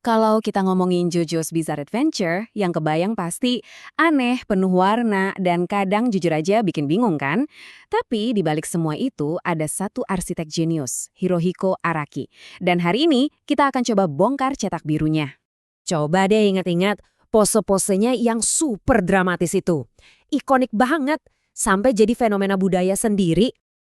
Kalau kita ngomongin JoJo's Bizarre Adventure, yang kebayang pasti aneh, penuh warna, dan kadang jujur aja bikin bingung kan? Tapi di balik semua itu ada satu arsitek jenius, Hirohiko Araki. Dan hari ini kita akan coba bongkar cetak birunya. Coba deh ingat-ingat pose-posenya yang super dramatis itu. Ikonik banget, sampai jadi fenomena budaya sendiri.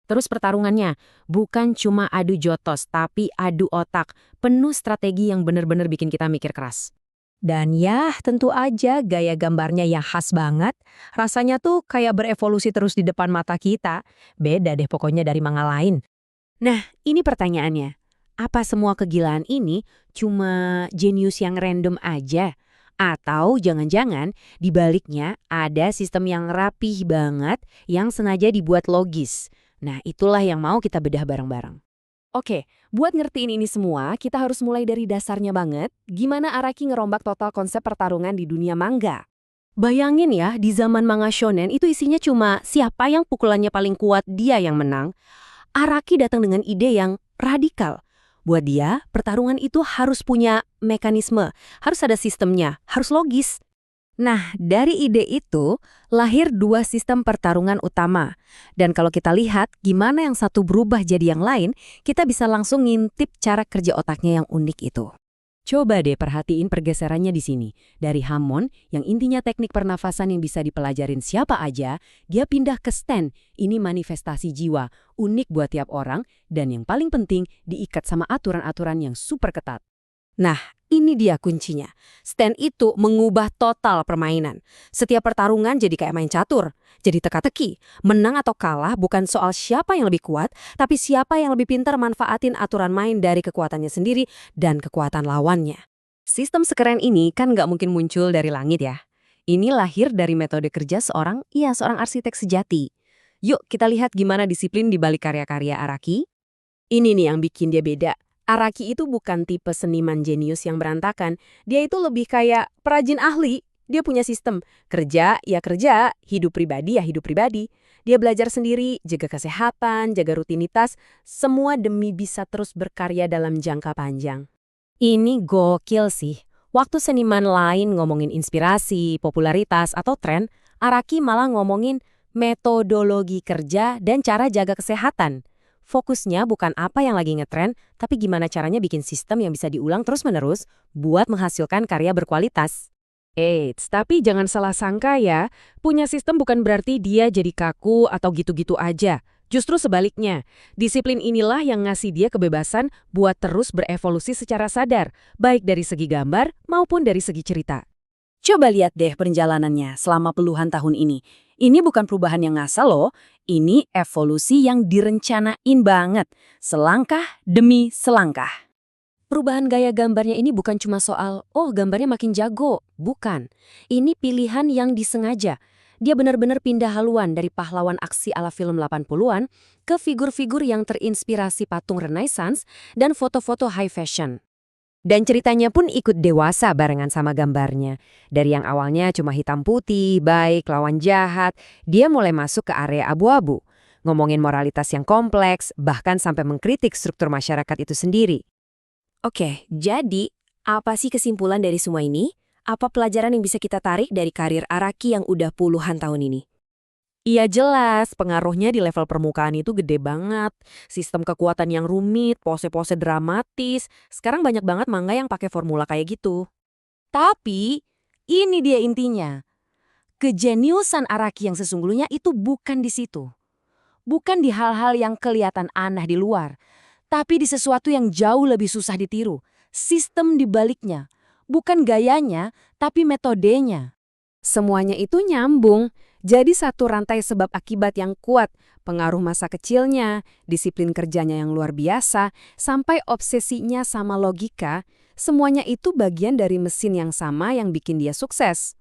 Terus pertarungannya, bukan cuma adu jotos, tapi adu otak. Penuh strategi yang bener-bener bikin kita mikir keras. Dan ya, tentu aja gaya gambarnya yang khas banget. Rasanya tuh kayak berevolusi terus di depan mata kita. Beda deh pokoknya dari manga lain. Nah, ini pertanyaannya. Apa semua kegilaan ini cuma jenius yang random aja? Atau jangan-jangan di baliknya ada sistem yang rapih banget yang sengaja dibuat logis? Nah, itulah yang mau kita bedah bareng-bareng. Oke, buat ngertiin ini semua, kita harus mulai dari dasarnya banget, gimana Araki ngerombak total konsep pertarungan di dunia manga. Bayangin ya, di zaman manga shonen itu isinya cuma siapa yang pukulannya paling kuat dia yang menang. Araki datang dengan ide yang radikal. Buat dia, pertarungan itu harus punya mekanisme, harus ada sistemnya, harus logis. Nah, dari ide itu lahir dua sistem pertarungan utama. Dan kalau kita lihat gimana yang satu berubah jadi yang lain, kita bisa langsung ngintip cara kerja otaknya yang unik itu. Coba deh perhatiin pergeserannya di sini. Dari Hamon, yang intinya teknik pernafasan yang bisa dipelajarin siapa aja, dia pindah ke stand. Ini manifestasi jiwa, unik buat tiap orang, dan yang paling penting, diikat sama aturan-aturan yang super ketat. Nah, ini dia kuncinya. Stand itu mengubah total permainan. Setiap pertarungan jadi kayak main catur, jadi teka-teki. Menang atau kalah bukan soal siapa yang lebih kuat, tapi siapa yang lebih pintar manfaatin aturan main dari kekuatannya sendiri dan kekuatan lawannya. Sistem sekeren ini kan nggak mungkin muncul dari langit ya. Ini lahir dari metode kerja seorang arsitek sejati. Yuk kita lihat gimana disiplin di balik karya-karya Araki. Ini nih yang bikin dia beda. Araki itu bukan tipe seniman jenius yang berantakan. Dia itu lebih kayak perajin ahli. Dia punya sistem. Kerja, ya kerja. Hidup pribadi, ya hidup pribadi. Dia belajar sendiri, jaga kesehatan, jaga rutinitas. Semua demi bisa terus berkarya dalam jangka panjang. Ini gokil sih. Waktu seniman lain ngomongin inspirasi, popularitas, atau tren, Araki malah ngomongin metodologi kerja dan cara jaga kesehatan. Fokusnya bukan apa yang lagi ngetren, tapi gimana caranya bikin sistem yang bisa diulang terus-menerus buat menghasilkan karya berkualitas. Eits, tapi jangan salah sangka ya, punya sistem bukan berarti dia jadi kaku atau gitu-gitu aja. Justru sebaliknya, disiplin inilah yang ngasih dia kebebasan buat terus berevolusi secara sadar, baik dari segi gambar maupun dari segi cerita. Coba lihat deh perjalanannya selama puluhan tahun ini. Ini bukan perubahan yang ngasal loh, ini evolusi yang direncanain banget, selangkah demi selangkah. Perubahan gaya gambarnya ini bukan cuma soal, oh gambarnya makin jago, bukan. Ini pilihan yang disengaja. Dia benar-benar pindah haluan dari pahlawan aksi ala film 80-an ke figur-figur yang terinspirasi patung Renaissance dan foto-foto high fashion. Dan ceritanya pun ikut dewasa barengan sama gambarnya. Dari yang awalnya cuma hitam putih, baik, lawan jahat, dia mulai masuk ke area abu-abu. Ngomongin moralitas yang kompleks, bahkan sampai mengkritik struktur masyarakat itu sendiri. Oke, jadi apa sih kesimpulan dari semua ini? Apa pelajaran yang bisa kita tarik dari karir Araki yang udah puluhan tahun ini? Iya jelas, pengaruhnya di level permukaan itu gede banget. Sistem kekuatan yang rumit, pose-pose dramatis. Sekarang banyak banget manga yang pakai formula kayak gitu. Tapi, ini dia intinya. Kejeniusan Araki yang sesungguhnya itu bukan di situ. Bukan di hal-hal yang kelihatan aneh di luar. Tapi di sesuatu yang jauh lebih susah ditiru. Sistem di baliknya. Bukan gayanya, tapi metodenya. Semuanya itu nyambung. Jadi satu rantai sebab akibat yang kuat, pengaruh masa kecilnya, disiplin kerjanya yang luar biasa, sampai obsesinya sama logika, semuanya itu bagian dari mesin yang sama yang bikin dia sukses.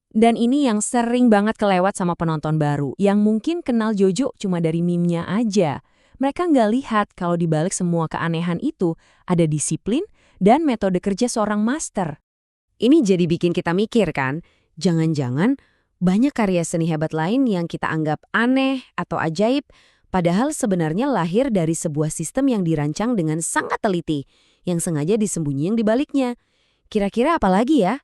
Dan ini yang sering banget kelewat sama penonton baru, yang mungkin kenal JoJo cuma dari meme-nya aja. Mereka nggak lihat kalau dibalik semua keanehan itu, ada disiplin dan metode kerja seorang master. Ini jadi bikin kita mikir kan, jangan-jangan banyak karya seni hebat lain yang kita anggap aneh atau ajaib, padahal sebenarnya lahir dari sebuah sistem yang dirancang dengan sangat teliti, yang sengaja disembunyiin di baliknya. Kira-kira apa lagi ya?